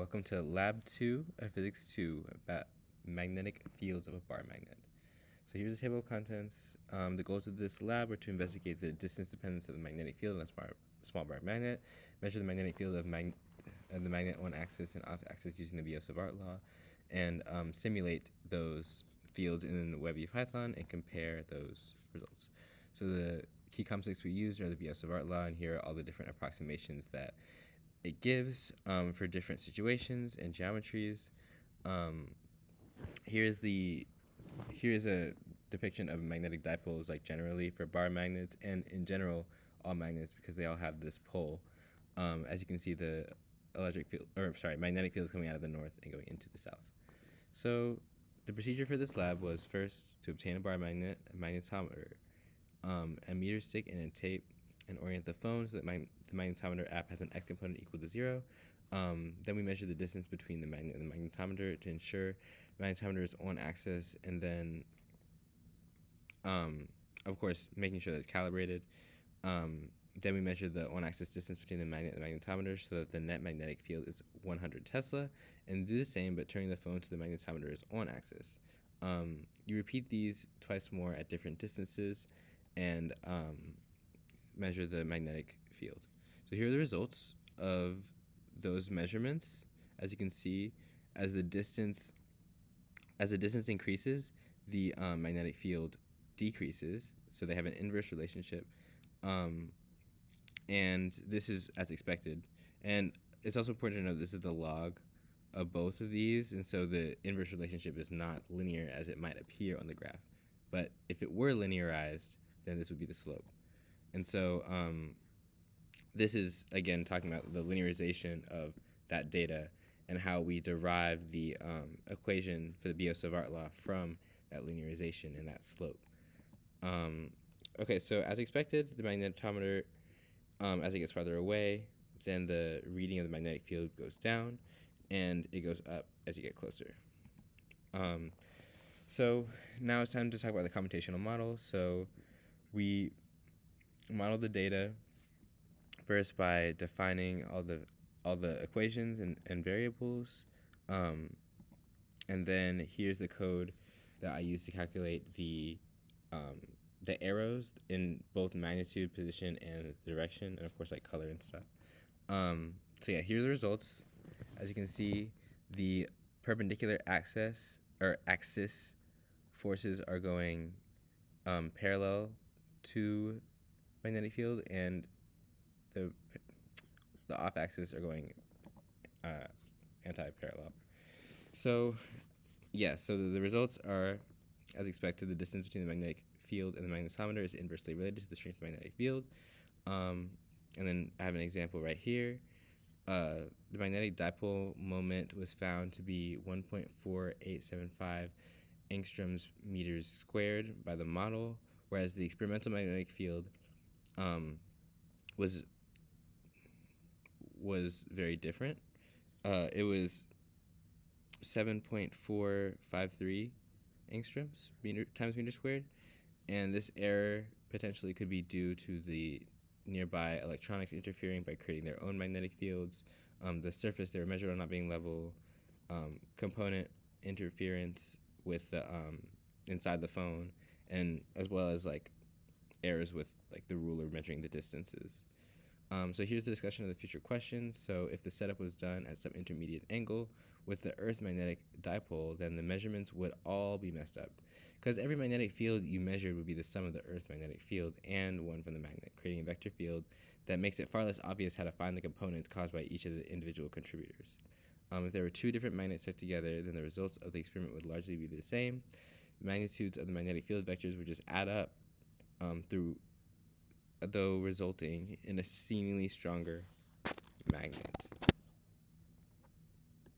welcome to Lab 2 of Physics 2 about magnetic fields of a bar magnet. So here's the table of contents. The goals of this lab are to investigate the distance dependence of the magnetic field on a small bar magnet, measure the magnetic field of the magnet on axis and off axis using the Biot-Savart law, and simulate those fields in Webby Python and compare those results. So the key concepts we used are the Biot-Savart law, and here are all the different approximations that it gives for different situations and geometries. Here's a depiction of magnetic dipoles, like generally for bar magnets and in general all magnets, because they all have this pole. As you can see, the magnetic field is coming out of the north and going into the south. So the procedure for this lab was first to obtain a bar magnet, a magnetometer, a meter stick, and a tape, and orient the phone so that the magnetometer app has an x component equal to 0. Then we measure the distance between the magnet and the magnetometer to ensure the magnetometer is on axis, and then, of course, making sure that it's calibrated. Then we measure the on-axis distance between the magnet and the magnetometer so that the net magnetic field is 100 Tesla, and do the same but turning the phone so the magnetometer is on axis. You repeat these twice more at different distances and measure the magnetic field. So here are the results of those measurements. As you can see, as the distance increases, the magnetic field decreases. So they have an inverse relationship, and this is as expected. And it's also important to note this is the log of both of these, and so the inverse relationship is not linear as it might appear on the graph. But if it were linearized, then this would be the slope. And so this is, again, talking about the linearization of that data and how we derive the equation for the Biot-Savart law from that linearization and that slope. Okay, so as expected, the magnetometer, as it gets farther away, then the reading of the magnetic field goes down, and it goes up as you get closer. So now it's time to talk about the computational model. So we model the data first by defining all the equations and variables, and then here's the code that I use to calculate the arrows in both magnitude, position, and direction, and of course like color and stuff. So yeah, here's the results. As you can see, the perpendicular axis forces are going parallel to magnetic field, and the off axis are going anti-parallel. So yeah, so the results are, as expected, the distance between the magnetic field and the magnetometer is inversely related to the strength of the magnetic field. And then I have an example right here. The magnetic dipole moment was found to be 1.4875 angstroms meters squared by the model, whereas the experimental magnetic field was very different. It was 7.453 angstroms times meter squared, and this error potentially could be due to the nearby electronics interfering by creating their own magnetic fields, the surface they were measured on not being level, component interference with the inside the phone, and as well as like errors with like the ruler measuring the distances. So here's the discussion of the future questions. So if the setup was done at some intermediate angle with the Earth's magnetic dipole, then the measurements would all be messed up, because every magnetic field you measured would be the sum of the Earth's magnetic field and one from the magnet, creating a vector field that makes it far less obvious how to find the components caused by each of the individual contributors. If there were two different magnets stuck together, then the results of the experiment would largely be the same. The magnitudes of the magnetic field vectors would just add up though resulting in a seemingly stronger magnet.